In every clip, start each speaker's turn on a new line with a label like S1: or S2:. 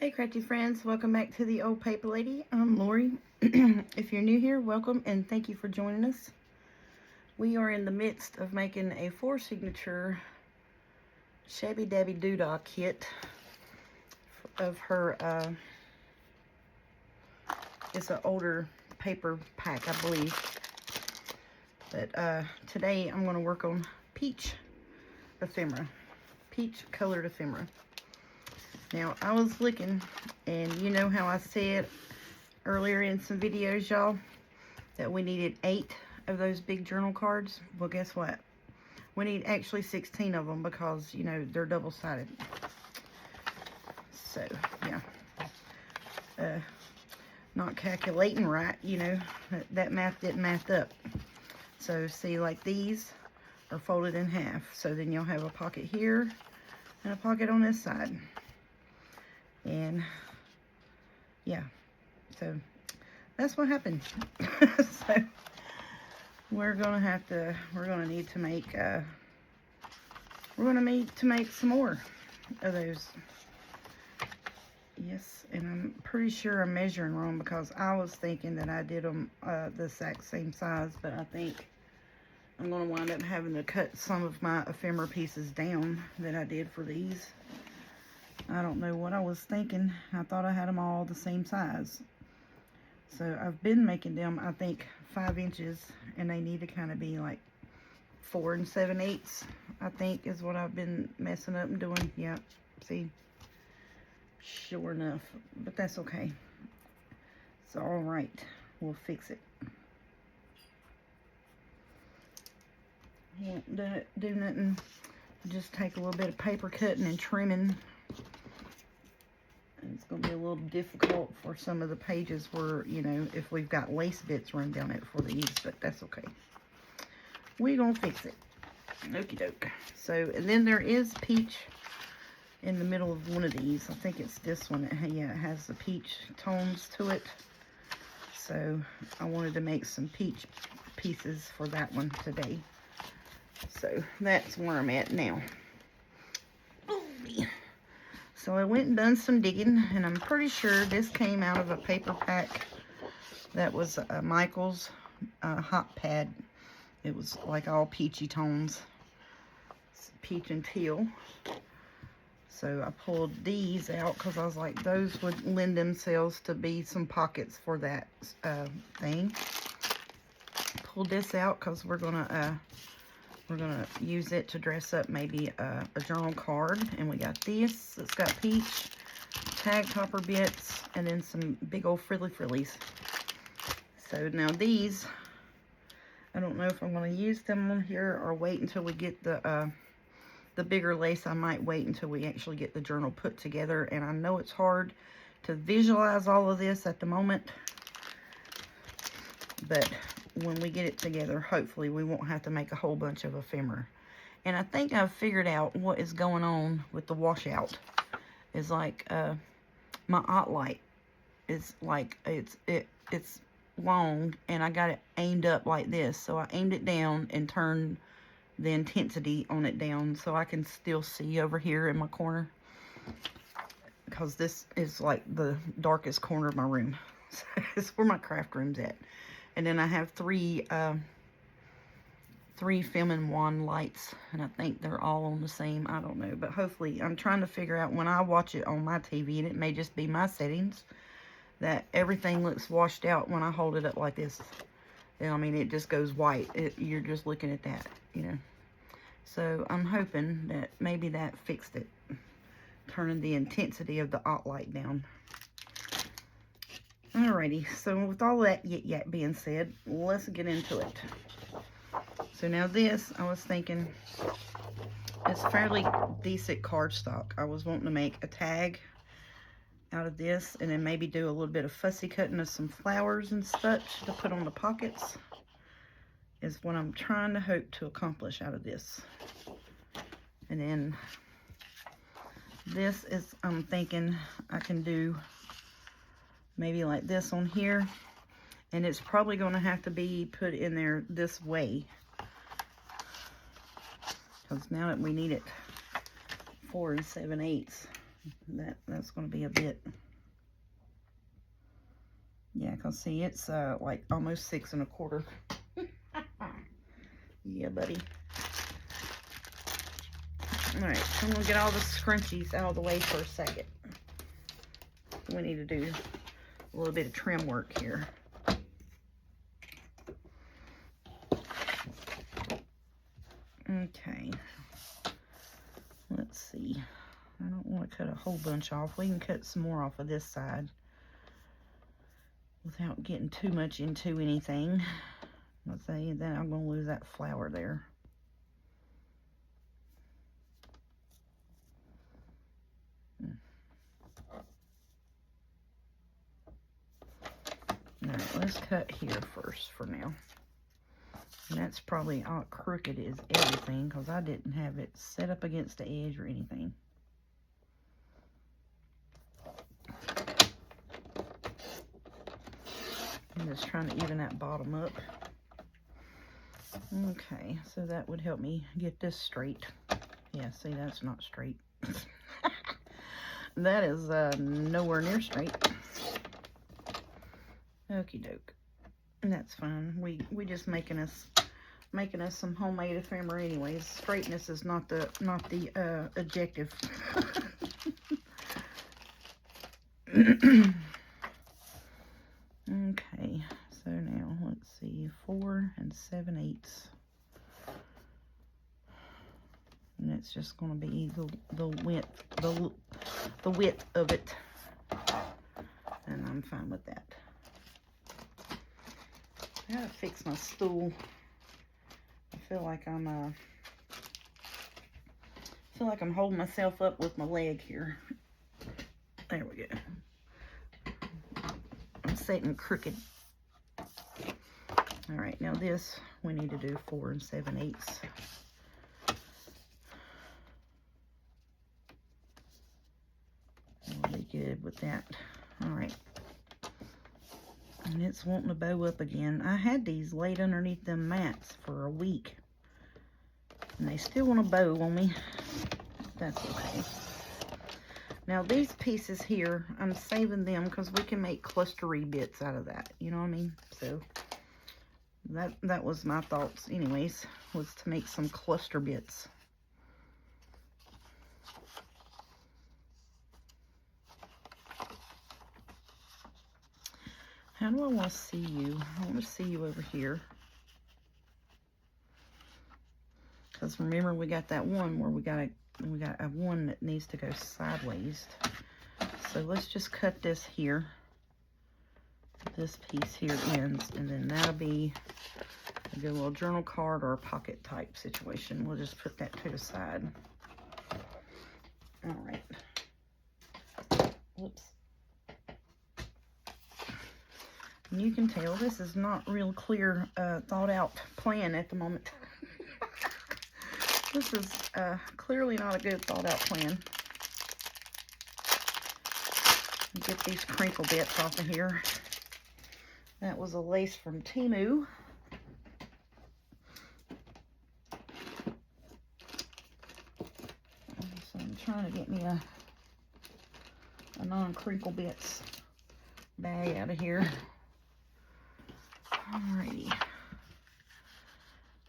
S1: Hey crafty friends, welcome back to the Old Paper Lady. I'm Lori. If you're new here, welcome and thank you for joining us. We are in the midst of making a 4-signature Shabby Dabby Doodah kit of her, it's an older paper pack, I believe. But today I'm going to work on peach ephemera, peach colored ephemera. Now, I was looking, and you know how I said earlier in some videos, y'all, that we needed 8 of those big journal cards. Well, guess what? We need actually 16 of them because, you know, they're double-sided. So, yeah. Not calculating right, you know, that math didn't math up. So, see, like these are folded in half. So, then you'll have a pocket here and a pocket on this side. And yeah, so that's what happened. So we're gonna need to make some more of those. Yes, and I'm pretty sure I'm measuring wrong because I was thinking that I did them the exact same size, but I think I'm gonna wind up having to cut some of my ephemera pieces down that I did for these. I don't know what I was thinking. I thought I had them all the same size. So I've been making them, I think, 5 inches, and they need to kind of be like 4 7/8, I think, is what I've been messing up and doing. Yeah, see? Sure enough. But that's okay. It's all right. We'll fix it. Won't do nothing. Just take a little bit of paper cutting and trimming. It's going to be a little difficult for some of the pages where, you know, if we've got lace bits run down it for these, but that's okay. We're going to fix it. Okie doke. So, and then there is peach in the middle of one of these. I think it's this one. Yeah, it has the peach tones to it. So, I wanted to make some peach pieces for that one today. So, that's where I'm at now. Oh, man. So I went and done some digging, and I'm pretty sure this came out of a paper pack that was Michael's hot pad. It was like all peachy tones, peach and teal. So I pulled these out because I was like, those would lend themselves to be some pockets for that thing. Pulled this out because we're gonna use it to dress up maybe a journal card. And we got this. It's got peach, tag topper bits, and then some big old frillies. So now these, I don't know if I'm going to use them on here or wait until we get the bigger lace. I might wait until we actually get the journal put together. And I know it's hard to visualize all of this at the moment, but when we get it together, hopefully we won't have to make a whole bunch of ephemera. And I think I've figured out what is going on with the washout. Is like my light is like it's long, and I got it aimed up like this. So I aimed it down and turned the intensity on it down so I can still see over here in my corner, because this is like the darkest corner of my room. So it's where my craft room's at. And then I have three film wand lights, and I think they're all on the same. I don't know, but hopefully I'm trying to figure out when I watch it on my TV, and it may just be my settings, that everything looks washed out when I hold it up like this. And I mean, it just goes white. You're just looking at that, you know. So I'm hoping that maybe that fixed it, turning the intensity of the light down. Alrighty, so with all that yet being said, let's get into it. So now this, I was thinking, it's fairly decent cardstock. I was wanting to make a tag out of this, and then maybe do a little bit of fussy cutting of some flowers and such to put on the pockets, is what I'm trying to hope to accomplish out of this. And then this is, I'm thinking I can do maybe like this on here, and it's probably going to have to be put in there this way, because now that we need it 4 7/8, That's going to be a bit. Yeah, because see, it's like almost 6 1/4. Yeah, buddy. Alright, so I'm going to get all the scrunchies out of the way for a second. We need to do a little bit of trim work here. Okay. Let's see. I don't want to cut a whole bunch off. We can cut some more off of this side without getting too much into anything. Let's say then I'm going to lose that flower there. Alright, let's cut here first for now. And that's probably all crooked as everything because I didn't have it set up against the edge or anything. I'm just trying to even that bottom up. Okay, so that would help me get this straight. Yeah, see, that's not straight. That is nowhere near straight. Okie doke. And that's fine. We just making us some homemade ephemera anyways. Straightness is not the objective. Okay, so now let's see, 4 7/8, and it's just going to be the width of it, and I'm fine with that. I gotta fix my stool. I feel like I'm holding myself up with my leg here. There we go. I'm sitting crooked. All right, now this we need to do 4 7/8. We'll be good with that. All right. And it's wanting to bow up again. I had these laid underneath them mats for a week. And they still want to bow on me. That's okay. Now these pieces here, I'm saving them because we can make clustery bits out of that. You know what I mean? So that was my thoughts anyways, was to make some cluster bits. How do I want to see you? I want to see you over here. Because remember, we got that one where we got a one that needs to go sideways. So let's just cut this here. This piece here ends, and then that'll be a good little journal card or a pocket type situation. We'll just put that to the side. All right. Whoops. And you can tell this is not real clear, thought out plan at the moment. This is clearly not a good thought out plan. Get these crinkle bits off of here. That was a lace from Temu. So I'm trying to get me a non-crinkle bits bag out of here. Alrighty.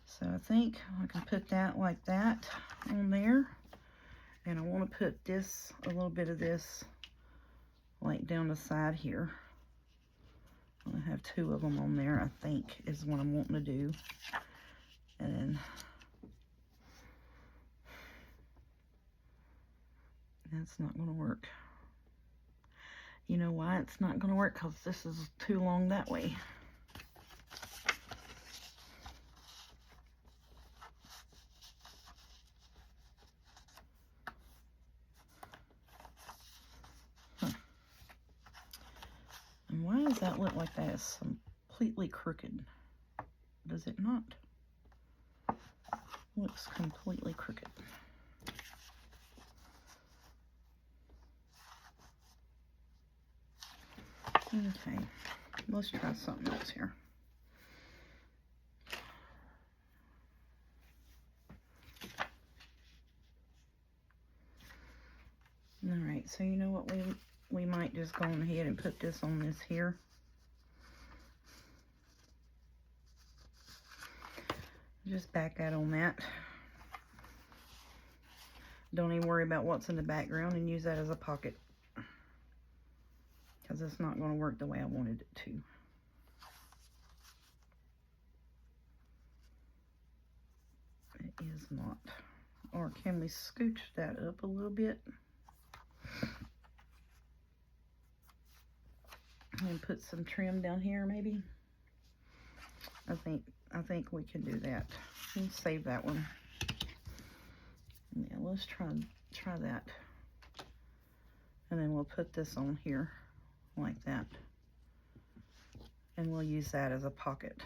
S1: So I think I can put that like that on there. And I want to put this, a little bit of this, like down the side here. I have 2 of them on there, I think, is what I'm wanting to do. And then that's not going to work. You know why it's not going to work? Because this is too long that way. And why does that look like that? It's completely crooked. Does it not? Looks completely crooked. Okay, let's try something else here. Alright, so you know what, we might just go on ahead and put this on this here. Just back that on that. Don't even worry about what's in the background and use that as a pocket, because it's not going to work the way I wanted it to. It is not. Or can we scooch that up a little bit and put some trim down here maybe? I think we can do that. We'll save that one. Yeah, let's try that. And then we'll put this on here like that. And we'll use that as a pocket.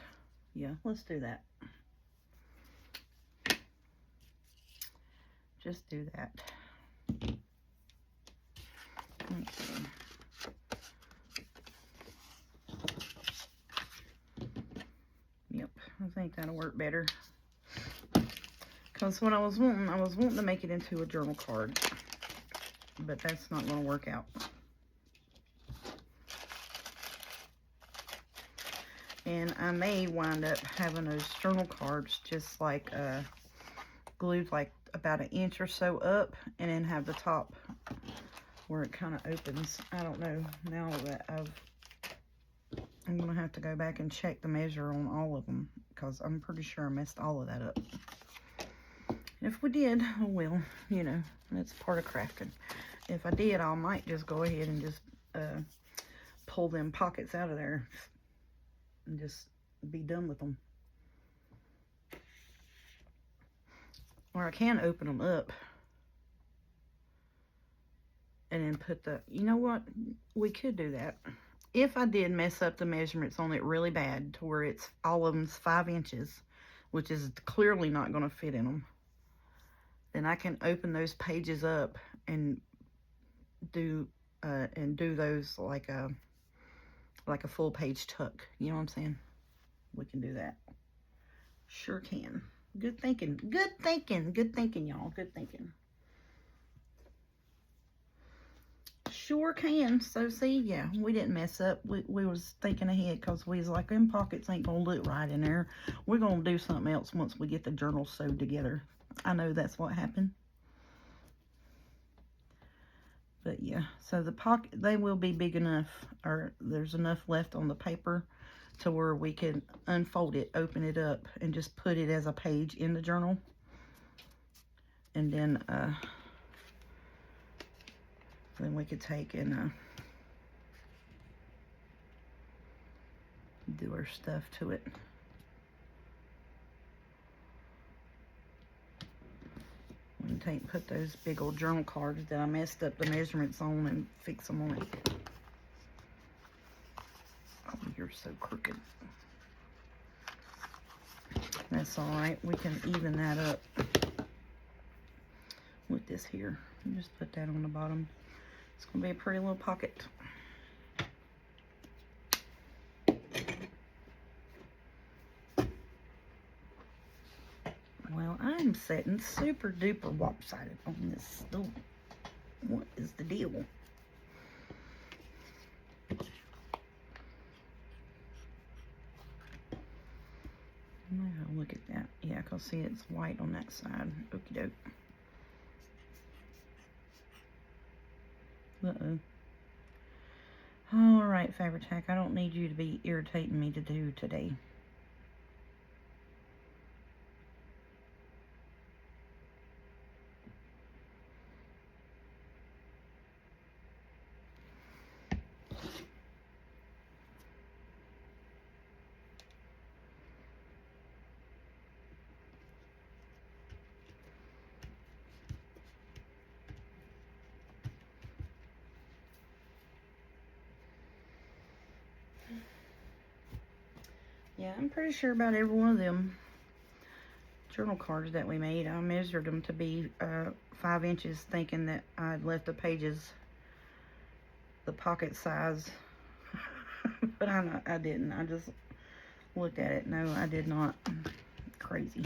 S1: Yeah, let's do that. Just do that. Okay. Yep, I think that'll work better. Because what I was wanting to make it into a journal card, but that's not going to work out. And I may wind up having those journal cards just like glued like about 1 inch or so up, and then have the top where it kind of opens. I don't know. Now that I'm going to have to go back and check the measure on all of them, because I'm pretty sure I messed all of that up. If we did, oh well, you know, that's part of crafting. If I did, I might just go ahead and just pull them pockets out of there and just be done with them. Or I can open them up and then put the, you know what, we could do that. If I did mess up the measurements on it really bad to where it's all of them's 5 inches, which is clearly not going to fit in them, then I can open those pages up and do those like a full page tuck. You know what I'm saying? We can do that. Sure can. Good thinking. Good thinking. Good thinking, y'all. Good thinking. Sure can. So see, yeah, we didn't mess up. We was thinking ahead, because we was like, them pockets ain't gonna look right in there. We're gonna do something else once we get the journal sewed together. I know that's what happened. But yeah, so the pocket, they will be big enough, or there's enough left on the paper to where we can unfold it, open it up, and just put it as a page in the journal. And then we could take and do our stuff to it. We can put those big old journal cards that I messed up the measurements on and fix them on it. Oh, you're so crooked. That's all right. We can even that up with this here. You just put that on the bottom. It's going to be a pretty little pocket. Well, I'm sitting super duper lopsided on this stool. What is the deal? Look at that. Yeah, because see, it's white on that side. Okie doke. Uh-oh. All right, Fabri-Tac, I don't need you to be irritating me to do today. Yeah, I'm pretty sure about every one of them journal cards that we made, I measured them to be 5 inches, thinking that I'd left the pages the pocket size. But I didn't. I just looked at it. No, I did not. Crazy.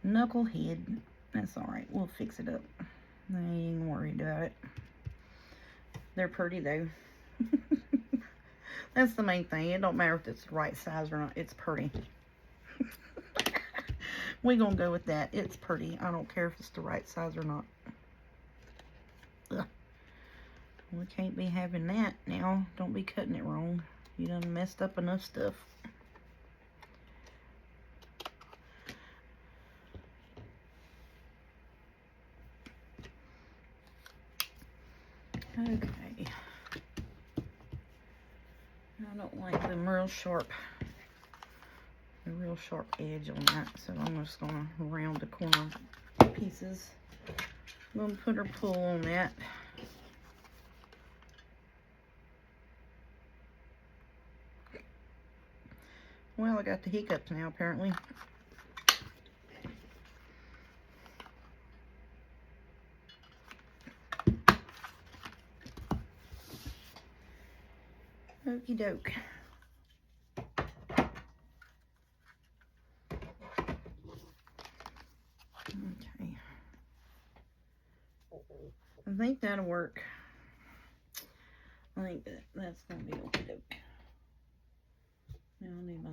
S1: Knucklehead. That's alright. We'll fix it up. I ain't worried about it. They're pretty though. That's the main thing. It don't matter if it's the right size or not. It's pretty. We're going to go with that. It's pretty. I don't care if it's the right size or not. Ugh. We can't be having that now. Don't be cutting it wrong. You done messed up enough stuff. Okay. I don't like them real sharp. A real sharp edge on that, so I'm just gonna round the corner pieces. I'm gonna put her pull on that. Well, I got the hiccups now, apparently. Okie doke. Okay. I think that'll work. I think that's gonna be okie doke. Now I need my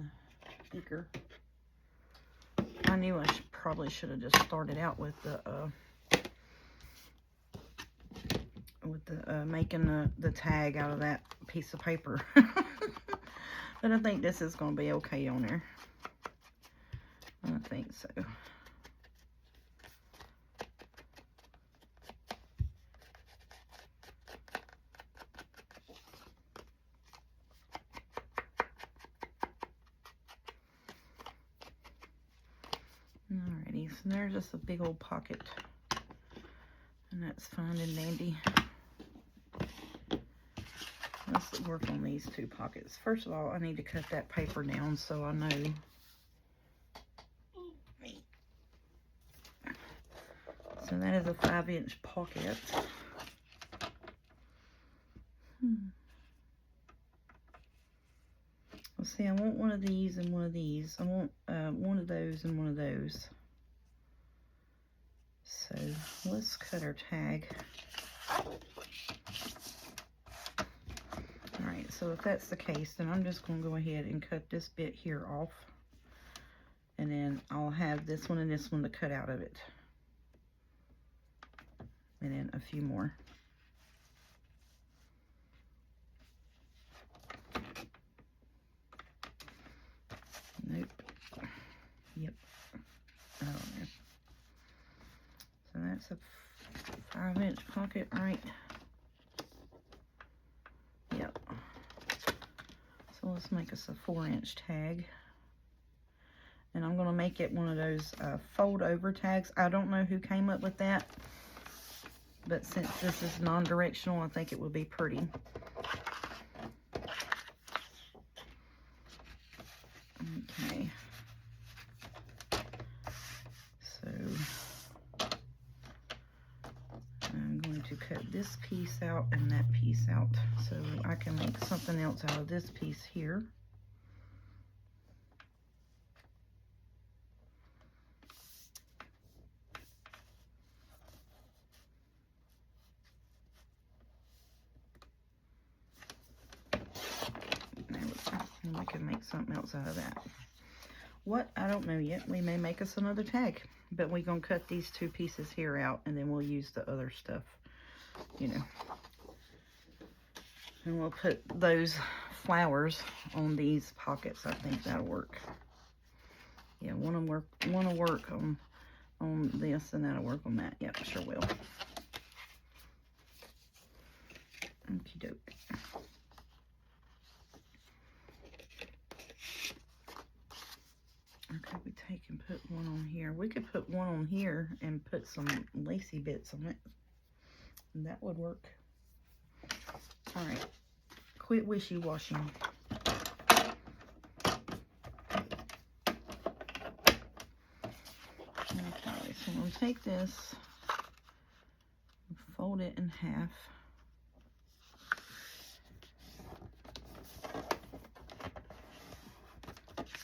S1: beaker. I knew I probably should have just started out with the making the tag out of that piece of paper. But I think this is going to be okay on there. I think so. Alrighty, so there's just a big old pocket. And that's fine and dandy. Let's work on these two pockets. First of all, I need to cut that paper down so I know. So that is a 5-inch pocket. Let's see, I want one of these and one of these. I want one of those and one of those. So let's cut our tag. Alright, so if that's the case, then I'm just going to go ahead and cut this bit here off. And then I'll have this one and this one to cut out of it. And then a few more. Nope. Yep. Oh, no. So that's a 5-inch pocket, right? Yep. So let's make us a 4-inch tag. And I'm going to make it one of those fold over tags. I don't know who came up with that. But since this is non-directional, I think it would be pretty. Okay. So I'm going to cut this piece out and that piece out so I can make something else out of this piece here. And we can make something else out of that. What? I don't know yet. We may make us another tag. But we're going to cut these two pieces here out, and then we'll use the other stuff, you know. And we'll put those flowers on these pockets. I think that'll work. Yeah, one will work on this, and that'll work on that. Yep, sure will. Okie doke. Okay, we take and put one on here. We could put one on here and put some lacy bits on it. And that would work. All right, quit wishy-washing. Okay, so I'm going to take this and fold it in half.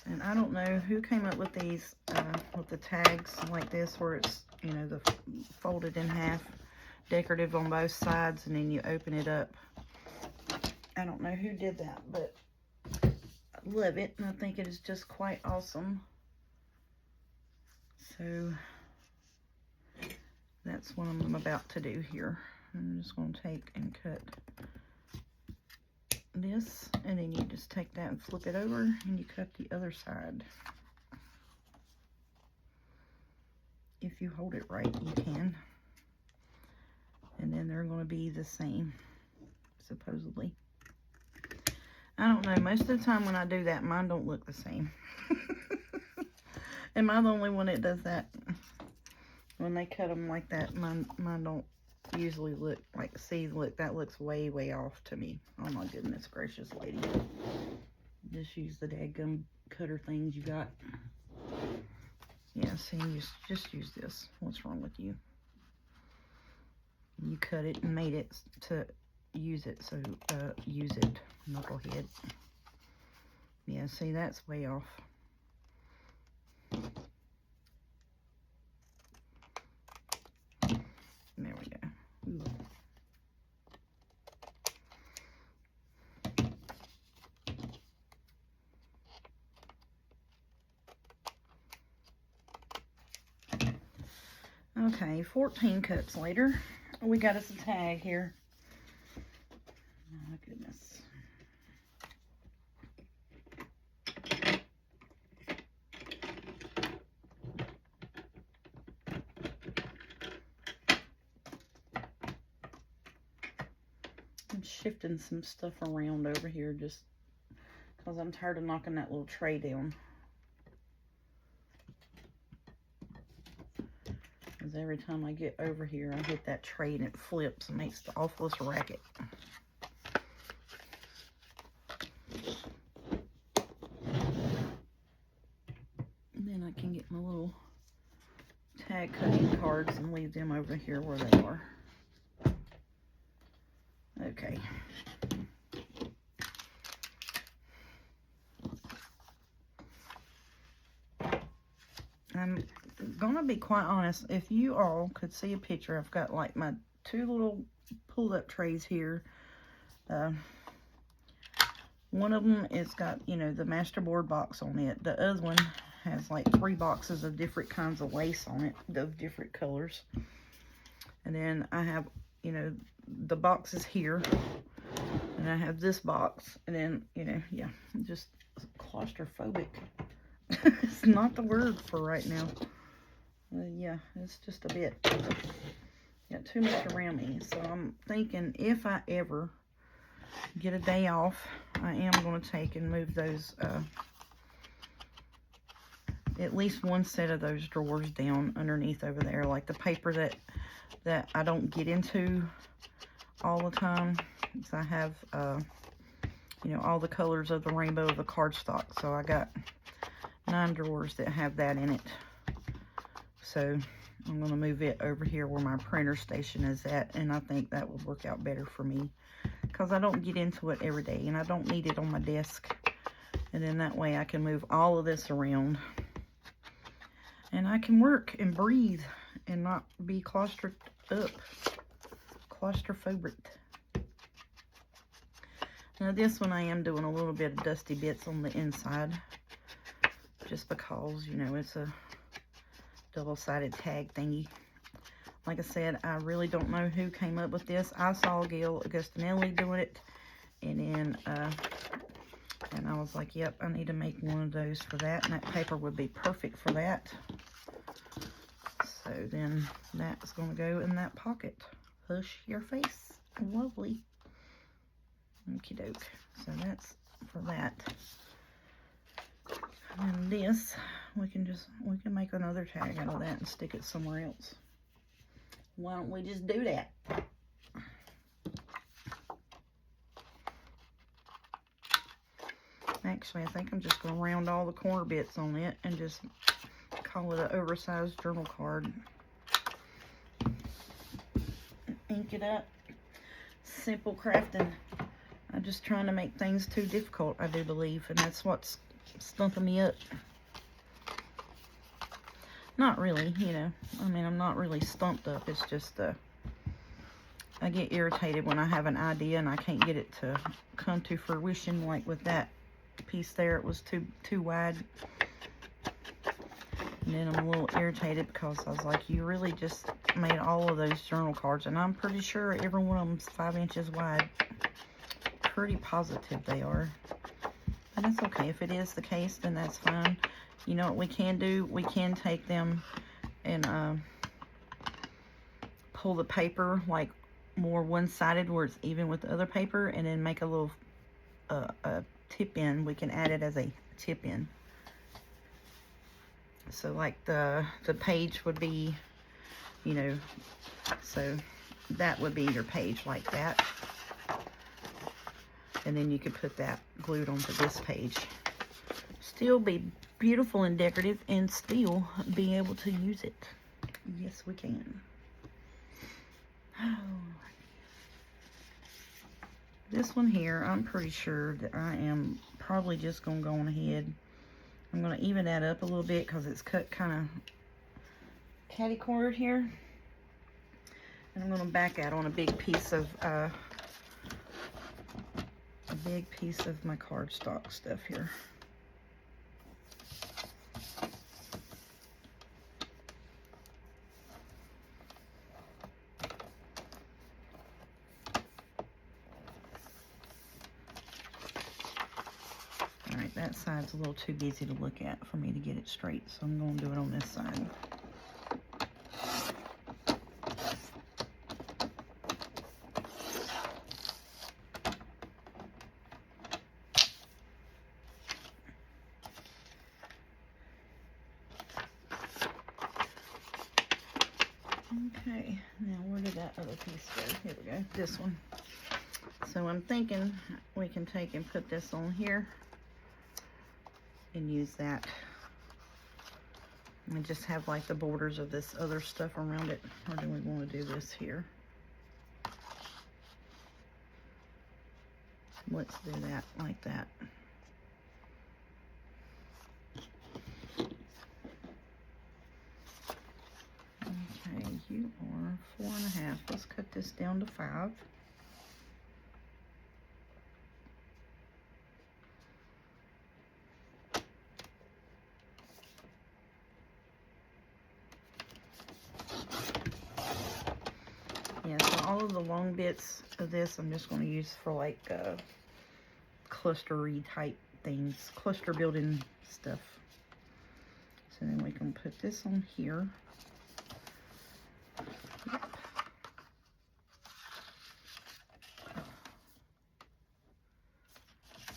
S1: And I don't know who came up with these, with the tags like this, where it's, you know, the folded in half. decorative on both sides, and then you open it up. I don't know who did that, but I love it, and I think it is just quite awesome. So that's what I'm about to do here. I'm just going to take and cut this, and then you just take that and flip it over, and you cut the other side. If you hold it right, you can. And then they're going to be the same, supposedly. I don't know. Most of the time when I do that, mine don't look the same. Am I the only one that does that? When they cut them like that, mine don't usually look like, see, look, that looks way, way off to me. Oh my goodness gracious, lady. Just use the dadgum cutter things you got. Yeah, see, just use this. What's wrong with you? You cut it and made it to use it, so use it, knucklehead. Yeah, see, that's way off. There we go. Ooh. Okay, 14 cuts later, we got us a tag here. Oh my goodness. I'm shifting some stuff around over here just because I'm tired of knocking that little tray down. Because every time I get over here, I hit that tray and it flips and makes the awfulest racket. And then I can get my little tag cutting cards and leave them over here where they are. Okay. I'm gonna be quite honest, if you all could see a picture, I've got like my two little pull-up trays here. One of them is got, you know, the masterboard box on it. The other one has like 3 boxes of different kinds of lace on it, of different colors. And then I have, you know, the boxes here, and I have this box, and then, you know, yeah, just claustrophobic. It's not the word for right now. Yeah, it's just a bit. Got too much around me. So I'm thinking if I ever get a day off, I am going to take and move those, at least one set of those drawers down underneath over there. Like the paper that I don't get into all the time. So I have, you know, all the colors of the rainbow of the cardstock. So I got 9 drawers that have that in it. So I'm going to move it over here where my printer station is at, and I think that will work out better for me because I don't get into it every day and I don't need it on my desk. And then that way I can move all of this around and I can work and breathe and not be claustrophobic. Now this one I am doing a little bit of dusty bits on the inside, just because, you know, it's a double-sided tag thingy. Like I said, I really don't know who came up with this. I saw Gail Augustinelli doing it, and then and I was like, yep, I need to make one of those for that, and that paper would be perfect for that. So then that's going to go in that pocket. Hush your face. Lovely. Okie doke. So that's for that. And this, we can make another tag out of that and stick it somewhere else. Why don't we just do that? Actually, I think I'm just going to round all the corner bits on it and just call it an oversized journal card. Ink it up. Simple crafting. I'm just trying to make things too difficult, I do believe, and that's what's stumping me up. Not really, you know. I mean, I'm not really stumped up. It's just, I get irritated when I have an idea and I can't get it to come to fruition. Like with that piece there, it was too wide. And then I'm a little irritated because I was like, you really just made all of those journal cards. And I'm pretty sure every one of them's 5 inches wide. Pretty positive they are. But that's okay. If it is the case, then that's fine. You know what we can do? We can take them and pull the paper like more one-sided where it's even with the other paper, and then make a little a tip in. We can add it as a tip in. So like the page would be, you know, so that would be your page like that. And then you could put that glued onto this page. Still be beautiful and decorative and still be able to use it. Yes, we can. Oh. This one here, I'm pretty sure that I am probably just going to go on ahead. I'm going to even that up a little bit because it's cut kind of catty-cornered here. And I'm going to back out on a big piece of my cardstock stuff here. Alright, that side's a little too busy to look at for me to get it straight, so I'm going to do it on this side. Okay, now where did that other piece go? Here we go, this one. So I'm thinking we can take and put this on here and use that. And just have like the borders of this other stuff around it. Or do we want to do this here? Let's do that like that. Okay, you are 4.5. Let's cut this down to 5. Yeah, so all of the long bits of this I'm just going to use for like clustery type things, cluster building stuff. So then we can put this on here. Yep.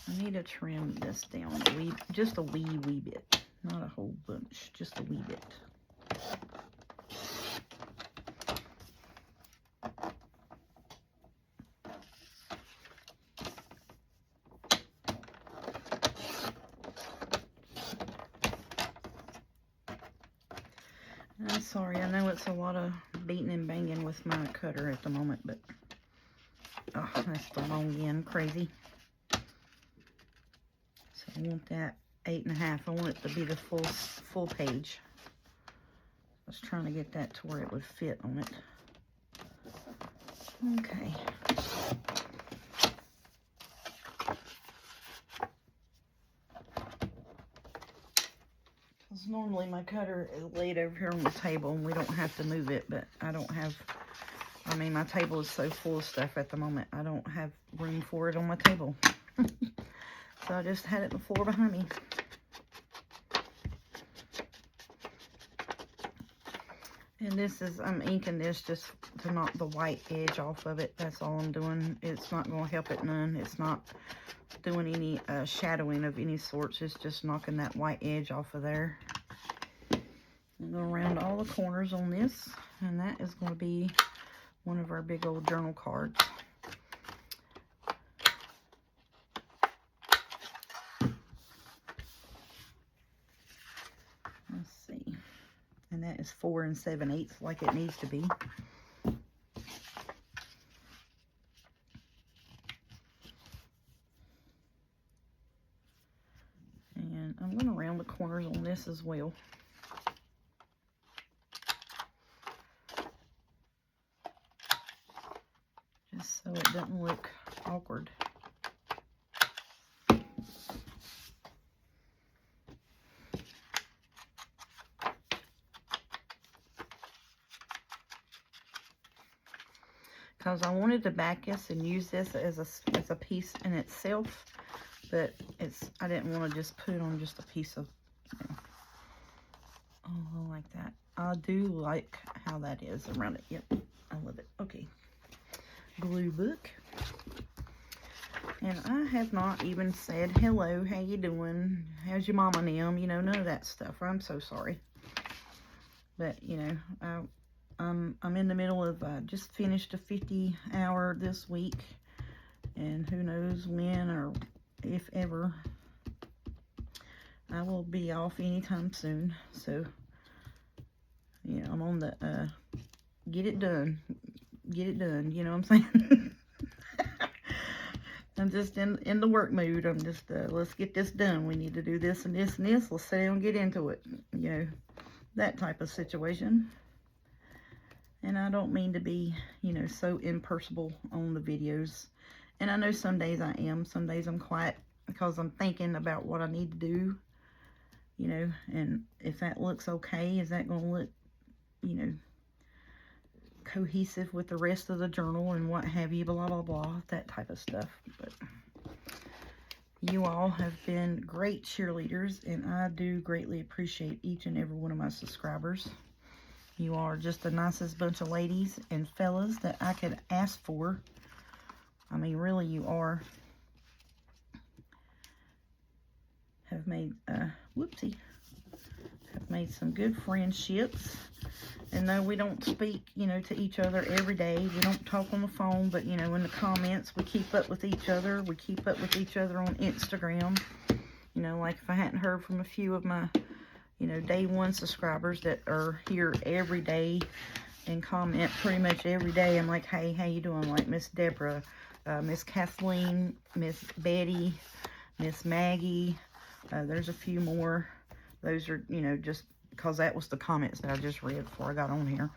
S1: I need to trim this down a wee, just a wee bit, not a whole bunch, just a wee bit. I'm sorry, I know it's a lot of beating and banging with my cutter at the moment, but oh, that's the long end, crazy. So I want that 8.5. I want it to be the full page. I was trying to get that to where it would fit on it. Okay. Because normally my cutter is laid over here on the table and we don't have to move it, but I don't have, I mean, my table is so full of stuff at the moment, I don't have room for it on my table. So I just had it on the floor behind me. And this is, I'm inking this just to knock the white edge off of it. That's all I'm doing. It's not going to help it none. It's not doing any shadowing of any sorts. It's just knocking that white edge off of there. I'm going to round all the corners on this. And that is going to be one of our big old journal cards. Let's see. And that is 4 7/8 like it needs to be. And I'm going to round the corners on this as well. it doesn't look awkward. Because I wanted to back this and use this as a piece in itself, but I didn't want to just put it on just a piece of, you know. Oh, I like that. I do like how that is around it. Yep, I love it. Okay, glue book. And I have not even said hello, how you doing, how's your mama and them, you know, none of that stuff. I'm so sorry. But, you know, I'm in the middle of, just finished a 50-hour this week, and who knows when or if ever I will be off anytime soon. So, yeah, I'm on the, get it done, you know what I'm saying? I'm just in the work mood. I'm just, let's get this done. We need to do this and this and this. Let's sit down and get into it, you know, that type of situation. And I don't mean to be, you know, so impersonal on the videos. And I know some days I am. Some days I'm quiet because I'm thinking about what I need to do, you know. And if that looks okay, is that going to look, you know, cohesive with the rest of the journal and what have you, blah, blah, blah, that type of stuff. But you all have been great cheerleaders, and I do greatly appreciate each and every one of my subscribers. You are just the nicest bunch of ladies and fellas that I could ask for. I mean, really, you are. Have made, whoopsie, have made some good friendships. And no, we don't speak, you know, to each other every day. We don't talk on the phone, but, you know, in the comments, we keep up with each other. We keep up with each other on Instagram. You know, like if I hadn't heard from a few of my, you know, day one subscribers that are here every day and comment pretty much every day. I'm like, hey, how you doing? Like Miss Deborah, Miss Kathleen, Miss Betty, Miss Maggie. There's a few more. Those are, you know, just because that was the comments that I just read before I got on here.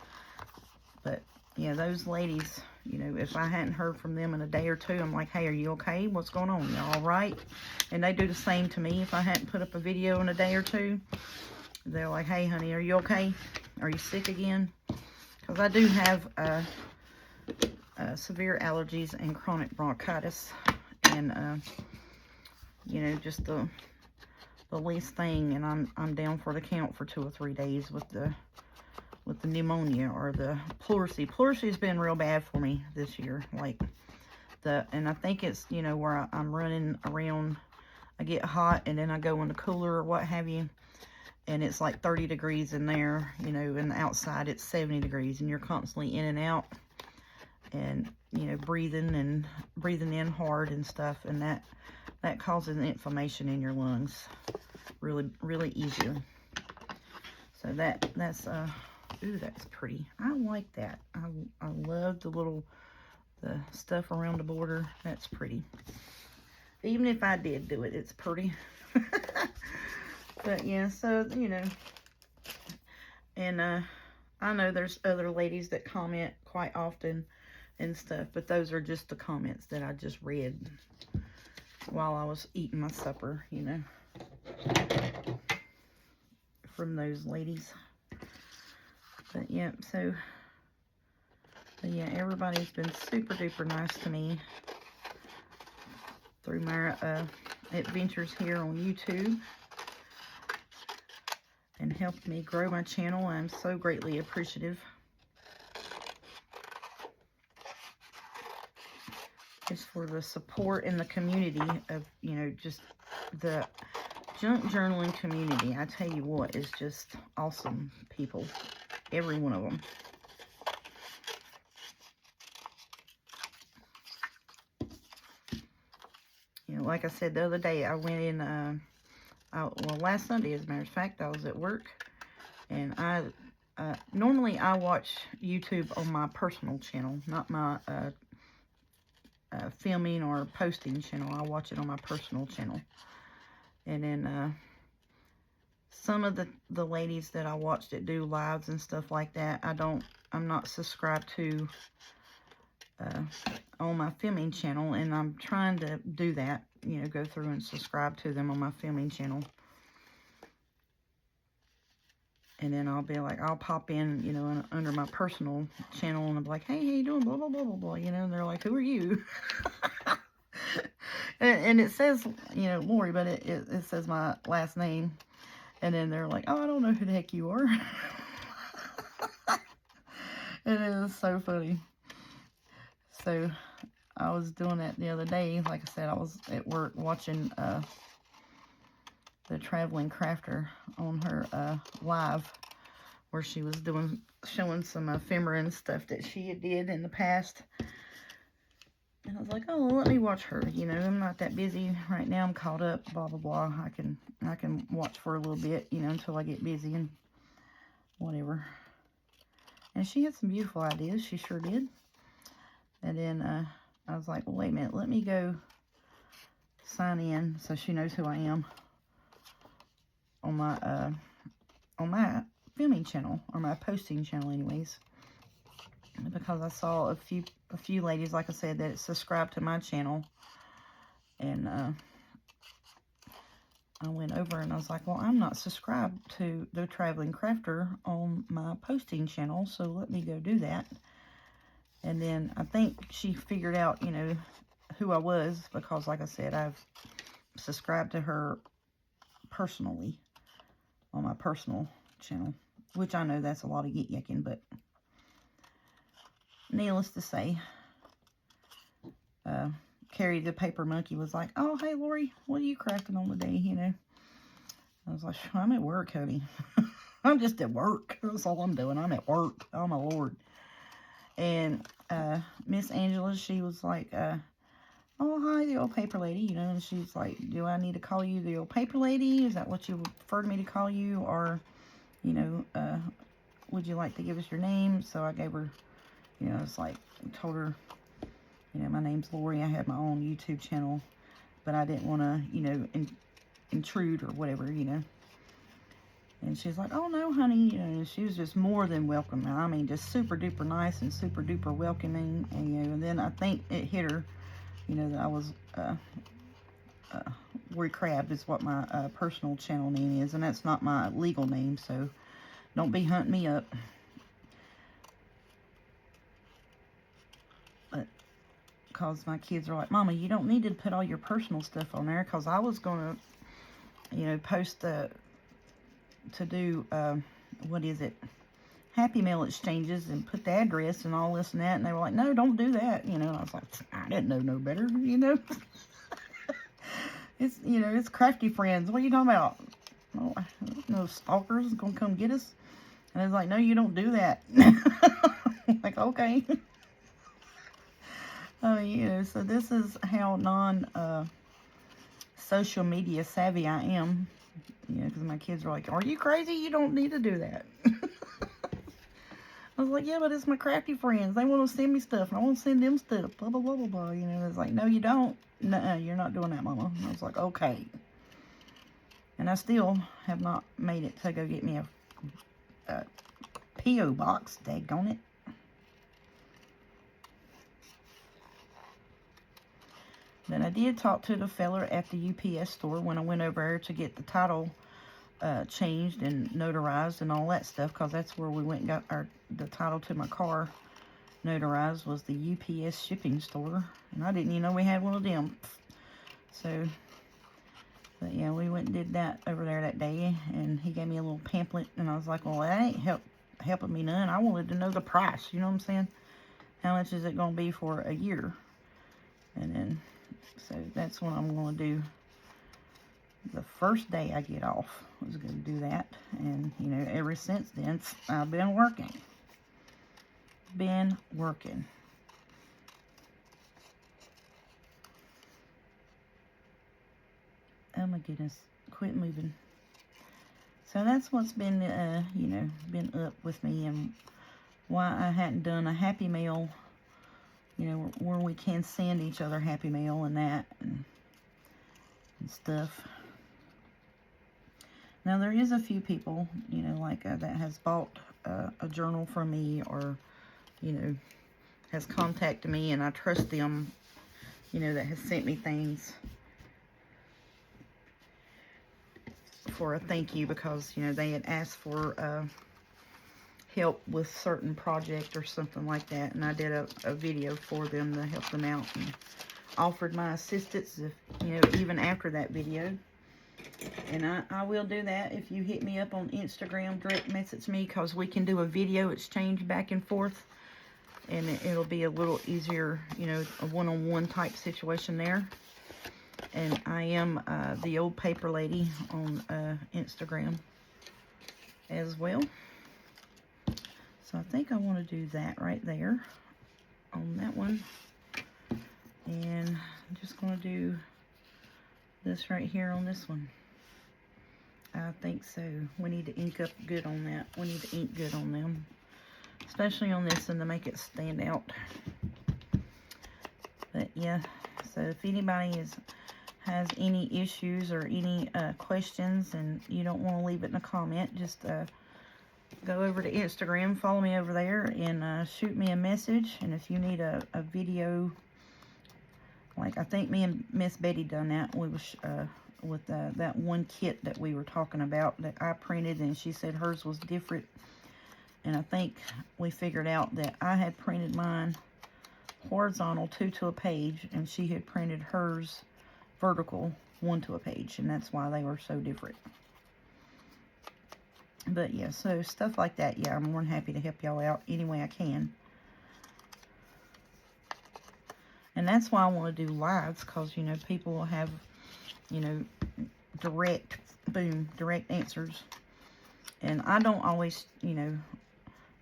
S1: But, yeah, those ladies, you know, if I hadn't heard from them in a day or two, I'm like, hey, are you okay? What's going on? You all right? And they do the same to me. If I hadn't put up a video in a day or two, they're like, hey, honey, are you okay? Are you sick again? Because I do have severe allergies and chronic bronchitis. And, you know, just the least thing, and I'm down for the count for 2 or 3 days with the pneumonia or the pleurisy. Pleurisy has been real bad for me this year. Like, and I think it's, you know, where I'm running around, I get hot, and then I go in the cooler or what have you, and it's like 30 degrees in there, you know, and outside it's 70 degrees, and you're constantly in and out, and, you know, breathing in hard and stuff, and that causes an inflammation in your lungs really, really easily. So that's ooh, that's pretty. I like that. I love the stuff around the border. That's pretty. Even if I did do it, it's pretty. But yeah, so, you know, and I know there's other ladies that comment quite often and stuff, but those are just the comments that I just read while I was eating my supper, you know, from those ladies. But yeah, but yeah, everybody's been super duper nice to me through my adventures here on YouTube, and helped me grow my channel. I'm so greatly appreciative. Just for the support in the community of, you know, just the junk journaling community. I tell you what, is just awesome people. Every one of them. You know, like I said the other day, I went in, well, last Sunday, as a matter of fact, I was at work, and normally I watch YouTube on my personal channel, not my filming or posting channel. I watch it on my personal channel. And then some of the ladies that I watch that do lives and stuff like that, I'm not subscribed to on my filming channel, and I'm trying to do that, you know, go through and subscribe to them on my filming channel. And then I'll be like, I'll pop in, you know, under my personal channel, and I'm like, hey, how you doing, blah, blah, blah, blah, blah, you know, and they're like, who are you? and it says, you know, Lori, but it says my last name, and then they're like, oh, I don't know who the heck you are. It is so funny. So I was doing that the other day. Like I said, I was at work watching the traveling crafter on her live, where she was showing some ephemera and stuff that she had did in the past. And I was like, oh, well, let me watch her. You know, I'm not that busy right now. I'm caught up, blah, blah, blah. I can watch for a little bit, you know, until I get busy and whatever. And she had some beautiful ideas. She sure did. And then I was like, well, wait a minute. Let me go sign in so she knows who I am on my filming channel, or my posting channel anyways. Because I saw a few ladies, like I said, that subscribed to my channel. And I went over and I was like, well, I'm not subscribed to the Traveling Crafter on my posting channel, so let me go do that. And then I think she figured out, you know, who I was, because like I said, I've subscribed to her personally on my personal channel, which I know that's a lot of yik-yakking, but needless to say, Carrie the Paper Monkey was like, oh, hey, Lori, what are you crafting on today, you know? I was like, I'm at work, honey. I'm just at work. That's all I'm doing. I'm at work. Oh, my Lord. And Miss Angela, she was like, oh, hi, the old paper lady, you know, and she's like, do I need to call you the old paper lady? Is that what you would prefer me to call you? Or, you know, would you like to give us your name? So I gave her, you know, it's like, told her, you know, my name's Lori. I have my own YouTube channel, but I didn't want to, you know, intrude or whatever, you know. And she's like, oh, no, honey, you know, and she was just more than welcome. I mean, just super duper nice and super duper welcoming. And, you know, and then I think it hit her, you know, that I was, Lori Crab is what my personal channel name is, and that's not my legal name, so don't be hunting me up. But because my kids are like, Mama, you don't need to put all your personal stuff on there, because I was going to, you know, post to do, what is it, Happy Mail exchanges and put the address and all this and that, and they were like, no, don't do that, you know. And I was like, I didn't know no better, you know. It's, you know, it's crafty friends. What are you talking about? Oh, no stalkers gonna come get us. And I was like, no, you don't do that. Like, okay. I mean, you know, so this is how social media savvy I am. You know, because my kids are like, are you crazy? You don't need to do that. I was like, yeah, but it's my crafty friends. They want to send me stuff, and I want to send them stuff. Blah, blah, blah, blah, blah. You know, it's like, no, you don't. Nuh-uh, you're not doing that, Mama. And I was like, okay. And I still have not made it to go get me a P.O. box. Daggone it. Then I did talk to the feller at the UPS store when I went over there to get the title changed and notarized and all that stuff, because that's where we went and got the title to my car notarized, was the UPS shipping store, and I didn't even know we had one of them. So, but yeah, we went and did that over there that day, and he gave me a little pamphlet, and I was like, well, that ain't helping me none. I wanted to know the price, you know what I'm saying? How much is it going to be for a year? And then, so that's what I'm going to do. The first day I get off, I was going to do that. And, you know, ever since then, I've been working. Oh my goodness, quit moving. So that's what's been, you know, been up with me, and why I hadn't done a Happy Mail, you know, where we can send each other Happy Mail and that, and stuff. Now, there is a few people, you know, like that has bought a journal from me, or, you know, has contacted me, and I trust them, you know, that has sent me things for a thank you, because, you know, they had asked for help with certain project or something like that, and I did a video for them to help them out, and offered my assistance, if, you know, even after that video. And I will do that if you hit me up on Instagram, direct message me, because we can do a video exchange back and forth, and it'll be a little easier, you know, a one-on-one type situation there. And I am the old paper lady on Instagram as well. So I think I want to do that right there on that one. And I'm just going to do this right here on this one. I think so. We need to ink up good on that. We need to ink good on them. Especially on this one to make it stand out. But yeah, so if anybody has any issues or any questions and you don't want to leave it in a comment, just go over to Instagram, follow me over there, and shoot me a message. And if you need a video, like I think me and Miss Betty done that. We was with that one kit that we were talking about that I printed, and she said hers was different. And I think we figured out that I had printed mine horizontal 2 to a page, and she had printed hers vertical 1 to a page, and that's why they were so different. But yeah, so stuff like that, yeah, I'm more than happy to help y'all out any way I can. And that's why I want to do lives, because, you know, people will have, you know, direct answers. And I don't always, you know,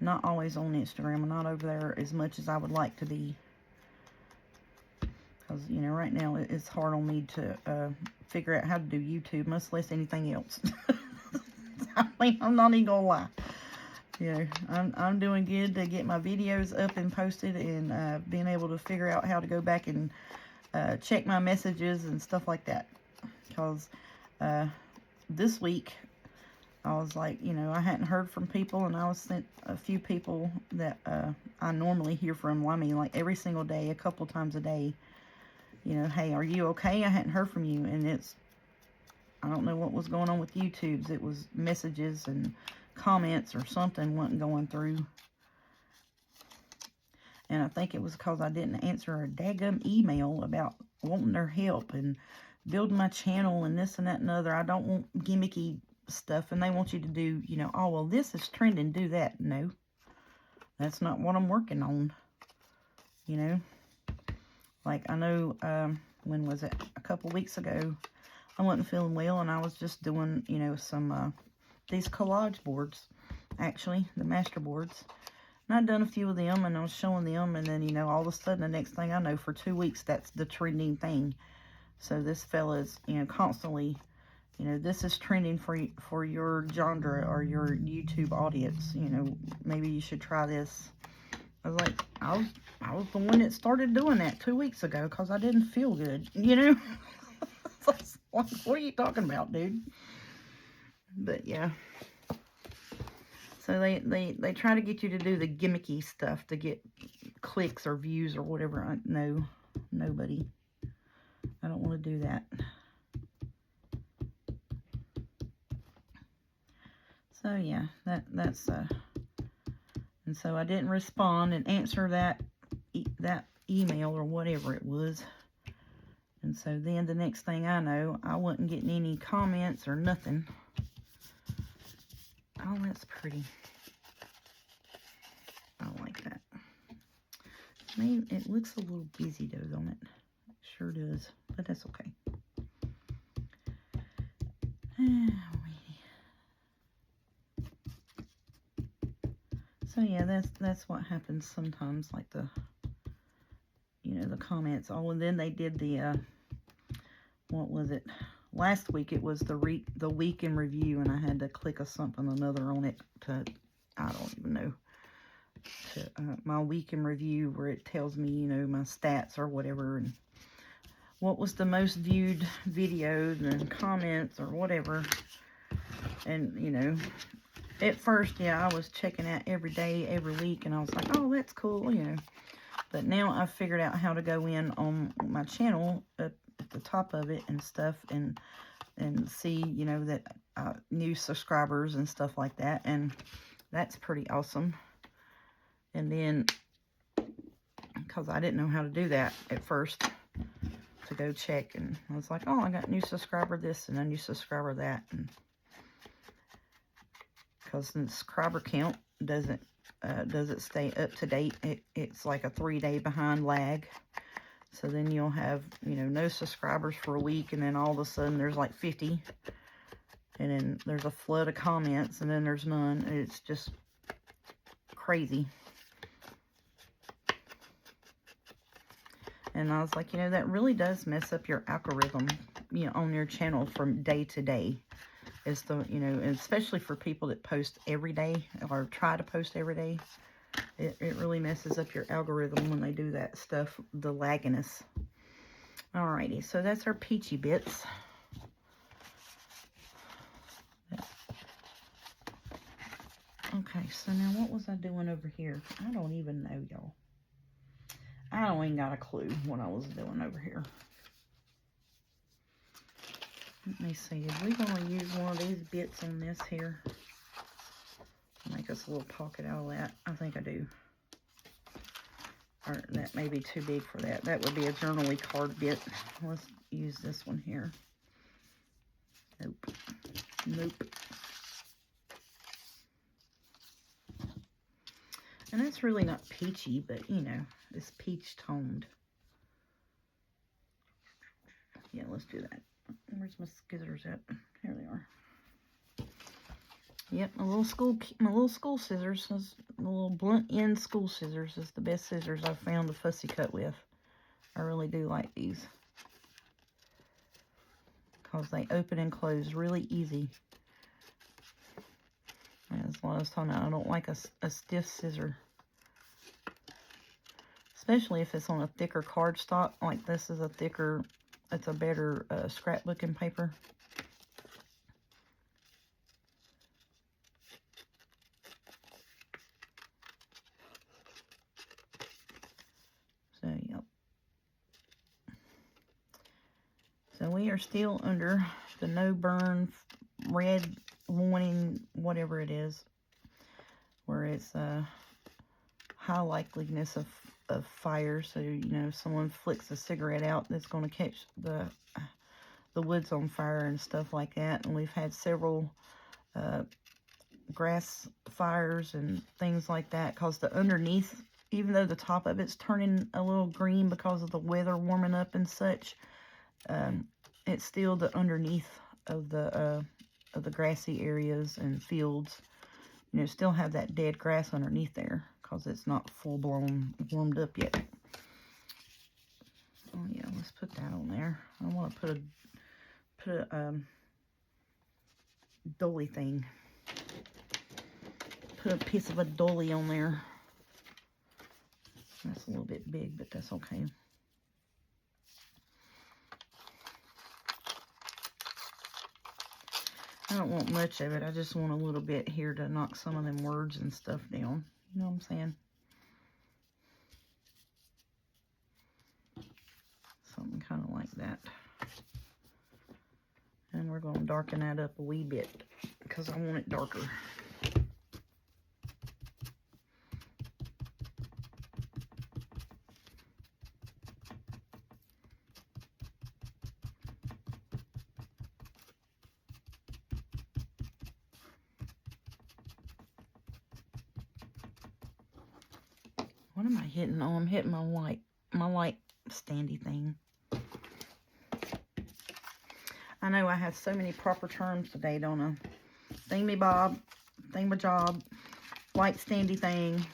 S1: not always on Instagram. I'm not over there as much as I would like to be. Because, you know, right now it's hard on me to figure out how to do YouTube, much less anything else. I mean, I'm not even going to lie. You know, I'm doing good to get my videos up and posted, and being able to figure out how to go back and check my messages and stuff like that. Because this week, I was like, you know, I hadn't heard from people, and I was sent a few people that I normally hear from. Well, I mean, like every single day, a couple times a day, you know, hey, are you okay? I hadn't heard from you. And I don't know what was going on with YouTube's. It was messages and comments or something wasn't going through. And I think it was because I didn't answer a daggum email about wanting their help and building my channel and this and that and other. I don't want gimmicky stuff, and they want you to do, you know, oh, well, this is trending, do that. No, that's not what I'm working on, you know. Like, I know, when was it? A couple weeks ago, I wasn't feeling well, and I was just doing, you know, some, these collage boards, actually, the master boards. And I'd done a few of them, and I was showing them, and then, you know, all of a sudden, the next thing I know, for 2 weeks, that's the trending thing. So this fella's, you know, constantly, you know, this is trending for your genre or your YouTube audience. You know, maybe you should try this. I was like, I was the one that started doing that 2 weeks ago because I didn't feel good, you know. What are you talking about, dude? But yeah. So they try to get you to do the gimmicky stuff to get clicks or views or whatever. No, nobody. I don't want to do that. So yeah, that's and so I didn't respond and answer that email or whatever it was. And so then the next thing I know, I wasn't getting any comments or nothing. Oh, that's pretty. I like that. Maybe it looks a little busy though, don't it? It sure does, but that's okay. So yeah, that's what happens sometimes, like the, you know, the comments. Oh, and then they did the, what was it? Last week it was the week in review, and I had to click a something or another on it to, I don't even know, to my week in review, where it tells me, you know, my stats or whatever, and what was the most viewed video and comments or whatever. And, you know, at first, yeah, I was checking out every day, every week, and I was like, oh, that's cool, you know. But now I've figured out how to go in on my channel at the top of it and stuff, and see, you know, that new subscribers and stuff like that, and that's pretty awesome. And then, because I didn't know how to do that at first, to go check, and I was like, oh, I got a new subscriber this and a new subscriber that, and because the subscriber count doesn't stay up to date. It's like a 3-day behind lag. So then you'll have, you know, no subscribers for a week, and then all of a sudden there's like 50, and then there's a flood of comments, and then there's none. It's just crazy. And I was like, you know, that really does mess up your algorithm, you know, on your channel from day to day. Is the, you know, and especially for people that post every day or try to post every day, it really messes up your algorithm when they do that stuff, the lagginess. Alrighty, so that's our peachy bits. Okay, so now what was I doing over here? I don't even know, y'all. I don't even got a clue what I was doing over here. Let me see, are we going to use one of these bits on this here? Make us a little pocket out of that. I think I do. Or that may be too big for that. That would be a journaly card bit. Let's use this one here. Nope. Nope. And that's really not peachy, but you know, it's peach toned. Yeah, let's do that. Where's my scissors at? Here they are. Yep, my little school scissors, the little blunt end school scissors is the best scissors I've found to fussy cut with. I really do like these, because they open and close really easy. As I was talking about, I don't like a stiff scissor, especially if it's on a thicker cardstock. Like this is a thicker, it's a better scrapbooking paper. So, yep. So we are still under the no burn red warning, whatever it is, where it's high likeliness of fire. So, you know, if someone flicks a cigarette out, that's going to catch the woods on fire and stuff like that. And we've had several grass fires and things like that, because the underneath, even though the top of it's turning a little green because of the weather warming up and such, it's still the underneath of the grassy areas and fields, you know, still have that dead grass underneath there, because it's not full-blown warmed up yet. Oh yeah, let's put that on there. I want to put a dolly thing. Put a piece of a dolly on there. That's a little bit big, but that's okay. I don't want much of it. I just want a little bit here to knock some of them words and stuff down. You know what I'm saying? Something kind of like that. And we're going to darken that up a wee bit, because I want it darker. What am I hitting? Oh, I'm hitting my light standy thing. I know I have so many proper terms today, don't I? Thingy-bob, thingamajob, light standy thing.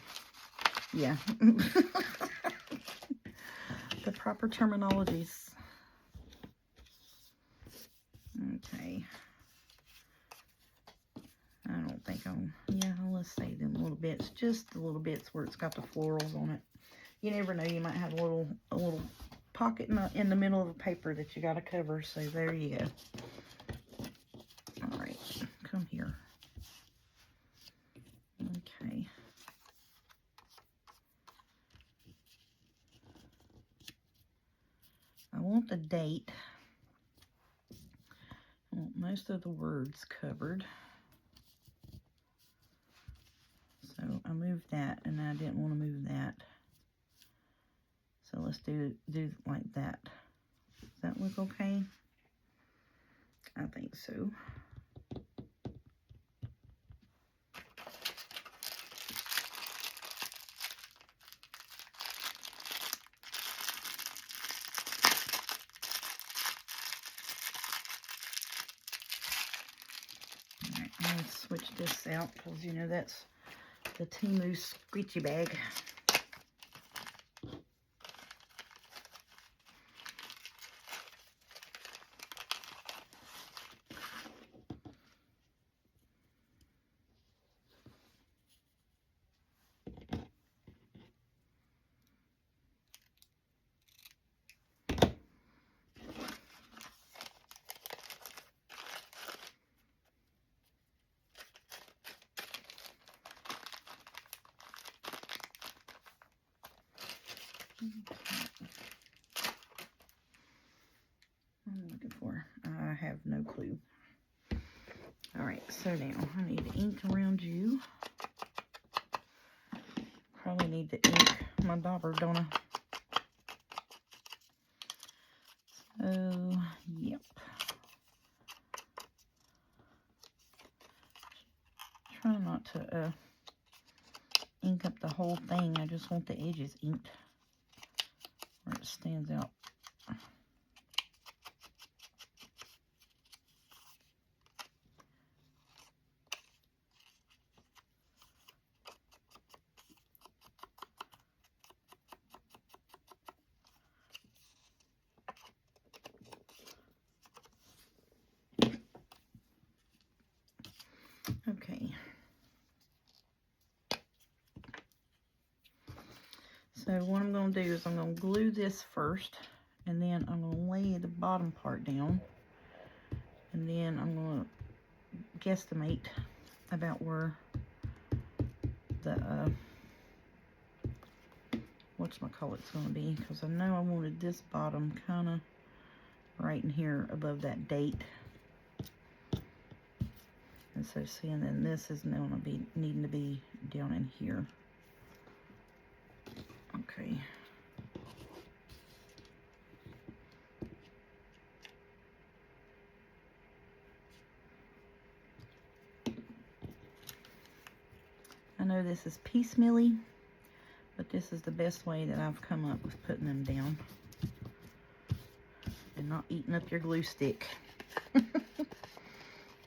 S1: Yeah. The proper terminologies. Okay. I don't think yeah, let's save them little bits, just the little bits where it's got the florals on it. You never know, you might have a little pocket in the middle of the paper that you got to cover, so there you go. All right, come here. Okay. want the date. I want most of the words covered. So I moved that, and I didn't want to move that. So let's do like that. Does that look okay? I think so. Alright, I'm going to switch this out because, you know, that's the Timu squeegee bag. What am I looking for? I have no clue. Alright, so now I need the ink around you. Probably need to ink my dauber, don't I? So, yep. Try not to ink up the whole thing. I just want the edges inked where it stands out. Okay. So what I'm going to do is I'm going to glue this first, and then I'm going to lay the bottom part down, and then I'm going to guesstimate about where the whatchamacallit's going to be, because I know I wanted this bottom kind of right in here above that date. And so see, and then this is going to be needing to be down in here. Okay. I know this is piecemealy, but this is the best way that I've come up with putting them down and not eating up your glue stick.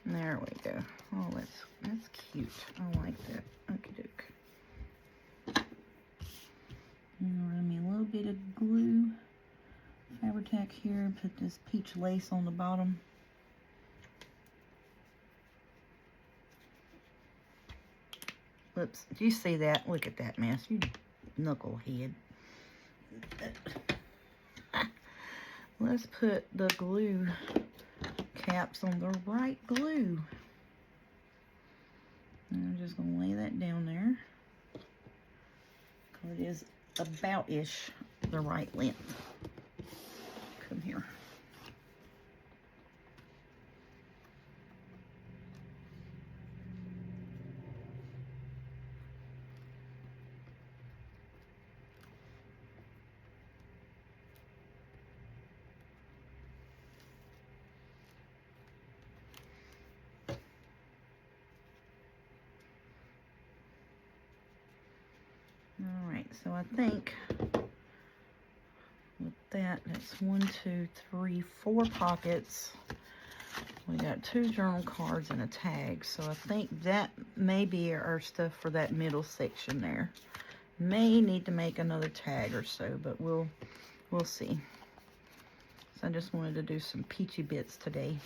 S1: There we go. Oh, that's cute. I like that. Okie doke. Run me a little bit of glue, Fabri-Tac here. Put this peach lace on the bottom. Oops, do you see that? Look at that mess, you knucklehead. Let's put the glue caps on the right glue. And I'm just going to lay that down there. It is about-ish the right length. Come here. Alright, so I think with that's 1, 2, 3, 4 pockets. We got 2 journal cards and a tag. So I think that may be our stuff for that middle section there. May need to make another tag or so, but we'll see. So I just wanted to do some peachy bits today.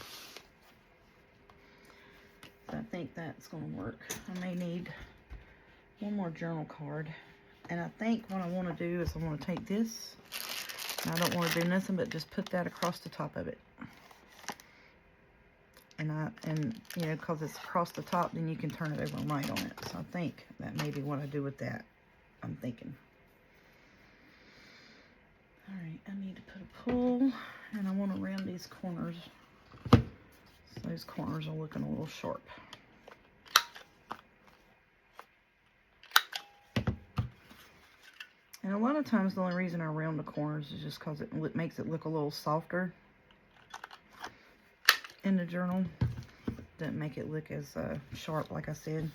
S1: So I think that's going to work. I may need one more journal card. And I think what I want to do is I want to take this. And I don't want to do nothing but just put that across the top of it. And you know, because it's across the top, then you can turn it over and write on it. So I think that may be what I do with that. I'm thinking. Alright, I need to put a pull, and I want to round these corners. So those corners are looking a little sharp. And a lot of times the only reason I round the corners is just because it makes it look a little softer in the journal. Doesn't make it look as sharp, like I said.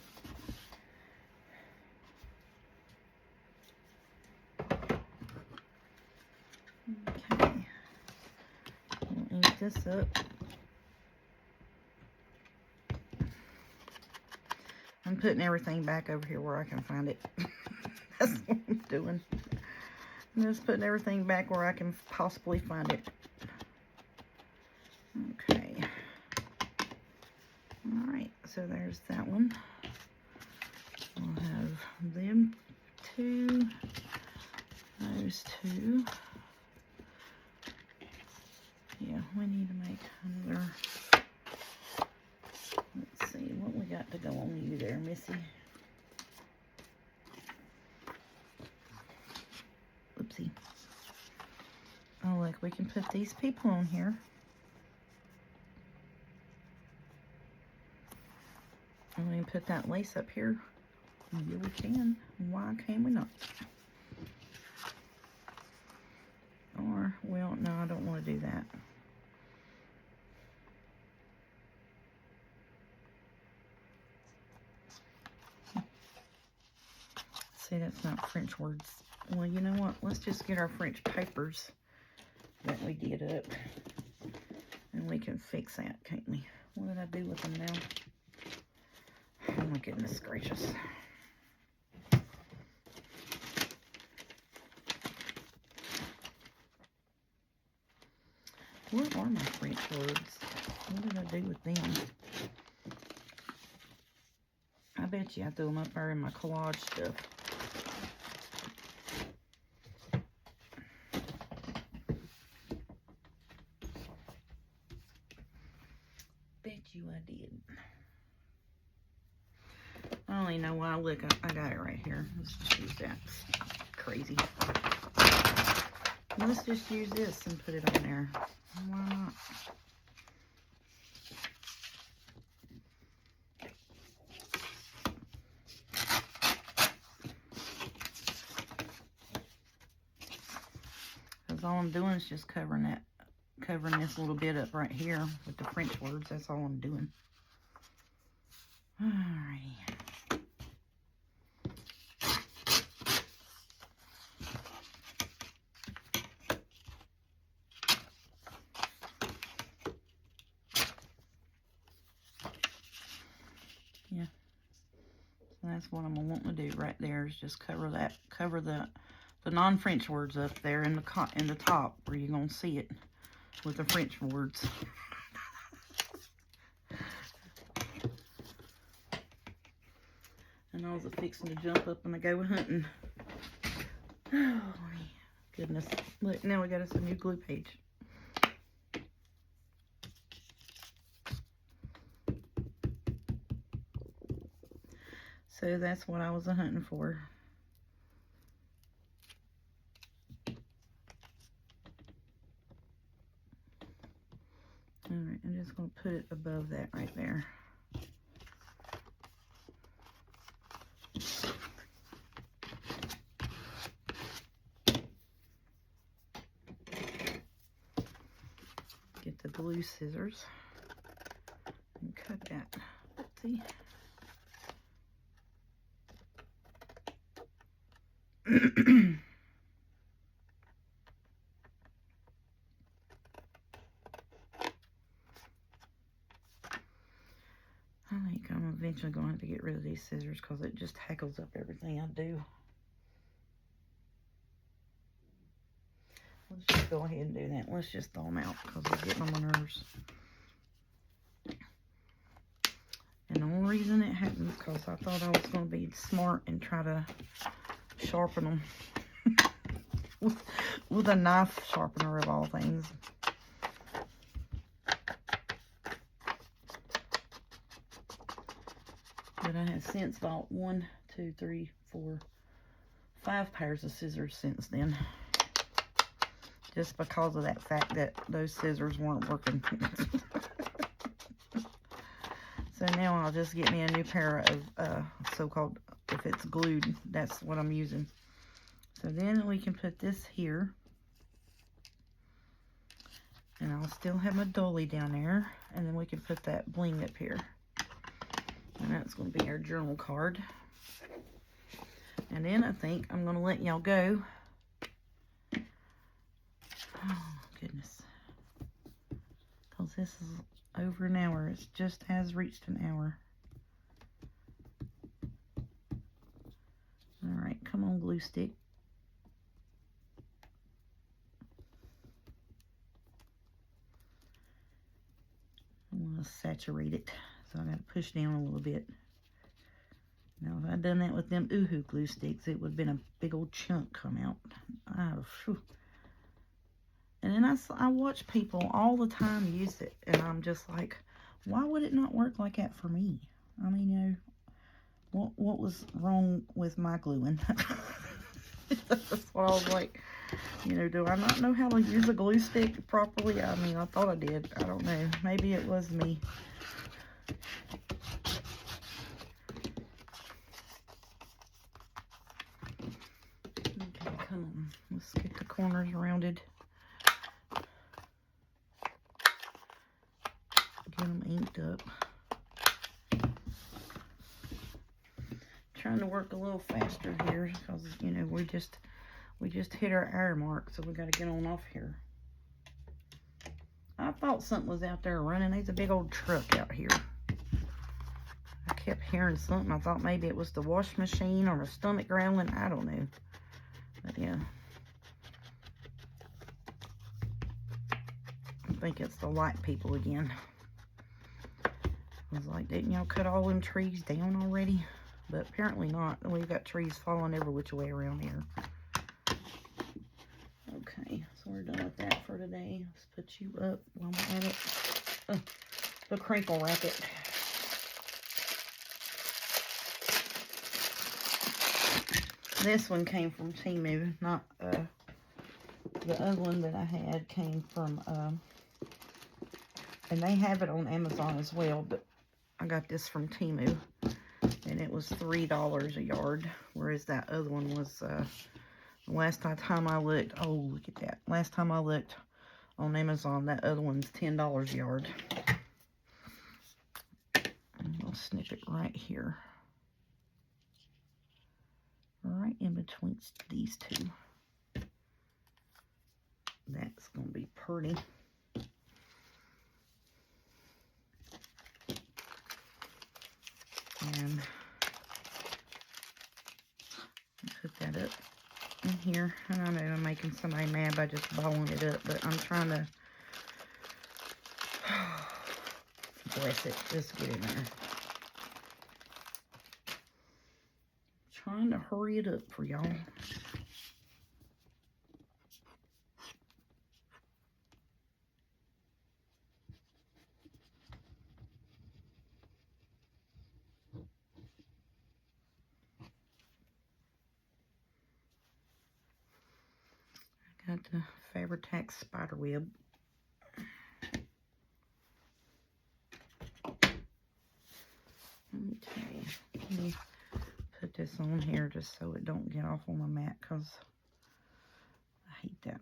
S1: Okay. We'll ink this up. I'm putting everything back over here where I can find it. That's what I'm doing. I'm just putting everything back where I can possibly find it. Okay. Alright, so there's that one. We'll have them two, those two. Yeah, we need to make another. Let's see what we got to go on you there, Missy. Oopsie. Oh, look, we can put these people on here. And we can put that lace up here. Yeah, we can. Why can we not? Or, well, no, I don't want to do that. See, that's not French words. Well, you know what? Let's just get our French papers that we did up. And we can fix that, can't we? What did I do with them now? Oh my goodness gracious. What are my French words? What did I do with them? I bet you I threw them up there in my collage stuff. Bet you I did. I don't even know why. Look, I got it right here. Let's just use that. Crazy. Let's just use this and put it on there. Why not? Because all I'm doing is just covering this little bit up right here with the French words. That's all I'm doing. Alrighty. Yeah. So that's what I'm wanting to do right there, is just cover the non-French words up there in the top where you're gonna see it with the French words. And I was fixing to jump up and go hunting. Oh my goodness. Look, now we got us a new glue page. So that's what I was hunting for. Alright, I'm just going to put it above that right there. Get the glue scissors and cut that. See? I think I'm eventually going to have to get rid of these scissors because it just hackles up everything I do. Let's just go ahead and do that. Let's just throw them out because they're getting on my nerves. And the only reason it happened is because I thought I was going to be smart and try to sharpen them with a knife sharpener of all things. But I have since bought 1, 2, 3, 4, 5 pairs of scissors since then. just because of that fact that those scissors weren't working. So now I'll just get me a new pair of so-called, if it's glued, that's what I'm using. So then we can put this here. And I'll still have my dolly down there. And then we can put that bling up here. And that's going to be our journal card. And then I think I'm going to let y'all go. Oh, goodness. Because this is over an hour. It just has reached an hour. Alright, come on, glue stick. I'm going to saturate it. So I got to push down a little bit. Now, if I'd done that with them Oohoo glue sticks, it would have been a big old chunk come out. Oh, phew. And then I watch people all the time use it, and I'm just like, why would it not work like that for me? I mean, you know, what was wrong with my gluing? That's what I was like, you know, do I not know how to use a glue stick properly? I mean, I thought I did. I don't know. Maybe it was me. Okay, come on. Let's get the corners rounded. Get them inked up. Trying to work a little faster here because, you know, we just hit our hour mark, so we got to get on off here. I thought something was out there running. There's a big old truck out here. I kept hearing something. I thought maybe it was the wash machine or my stomach growling. I don't know. But yeah. I think it's the light people again. I was like, didn't y'all cut all them trees down already? But apparently not. We've got trees falling every which way around here. Okay, so we're done with that for today. Let's put you up while we're at it. The crinkle racket. This one came from Temu, not the other one that I had came from, and they have it on Amazon as well, but I got this from Temu, and it was $3 a yard, whereas that other one was, last time I looked, oh, look at that. Last time I looked on Amazon, that other one's $10 a yard. And we'll snip it right here. Right in between these two. That's going to be pretty. And put that up in here. And I know I'm making somebody mad by just balling it up, but I'm trying to, bless it, just get in there. Trying to hurry it up for y'all. I got the Faber-Tax spider web. Okay, let me put this on here just so it don't get off on my mat, because I hate that.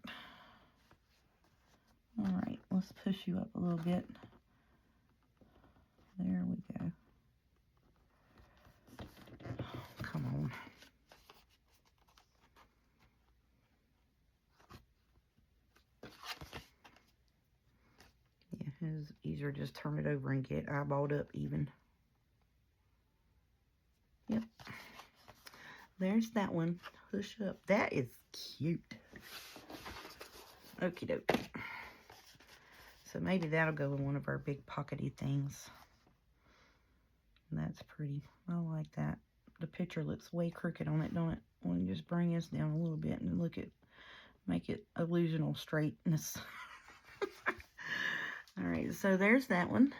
S1: Alright, let's push you up a little bit. There we go. Oh, come on. Yeah, it's easier to just turn it over and get eyeballed up even. Yep. There's that one. Push up. That is cute. Okie doke. So maybe that'll go in one of our big pockety things. And that's pretty. I like that. The picture looks way crooked on it, don't it? We'll just bring this down a little bit and look at, make it illusional straightness. Alright, so there's that one.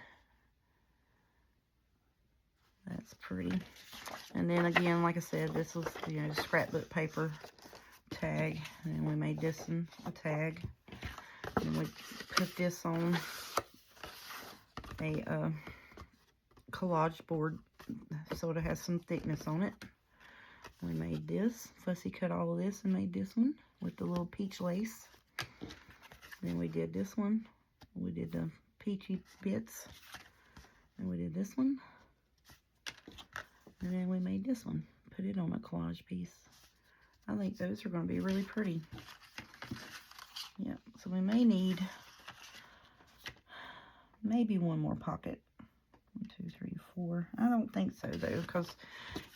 S1: That's pretty. And then again, like I said, this was, you know, scrapbook paper tag. And then we made this one a tag. we put this on a collage board so it has some thickness on it. We made this, fussy cut all of this and made this one with the little peach lace. Then we did this one. We did the peachy bits. And we did this one. And then we made this one. Put it on a collage piece. I think those are going to be really pretty. Yeah, so we may need maybe one more pocket. 1, 2, 3, 4. I don't think so though, because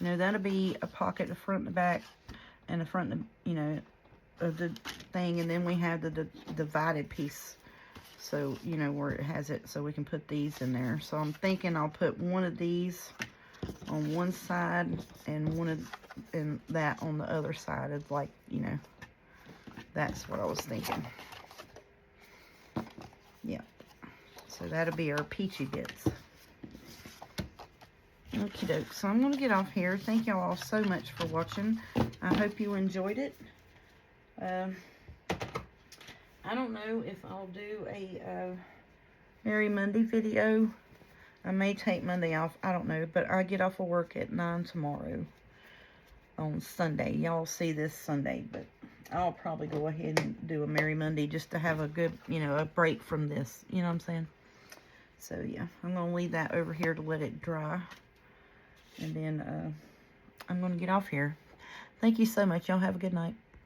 S1: you know that'll be a pocket, the front and the back, and the front, and you know, of the thing, and then we have the divided piece. So you know where it has it, so we can put these in there. So I'm thinking I'll put one of these on one side and one of and that on the other side. Of like, you know, that's what I was thinking. Yeah. So that'll be our peachy bits. Okie doke. So I'm going to get off here. Thank y'all all so much for watching. I hope you enjoyed it. I don't know if I'll do a Merry Monday video. I may take Monday off. I don't know. But I get off of work at 9 tomorrow on Sunday. Y'all see this Sunday. But I'll probably go ahead and do a Merry Monday just to have a good, you know, a break from this. You know what I'm saying? So, yeah. I'm going to leave that over here to let it dry. And then I'm going to get off here. Thank you so much. Y'all have a good night.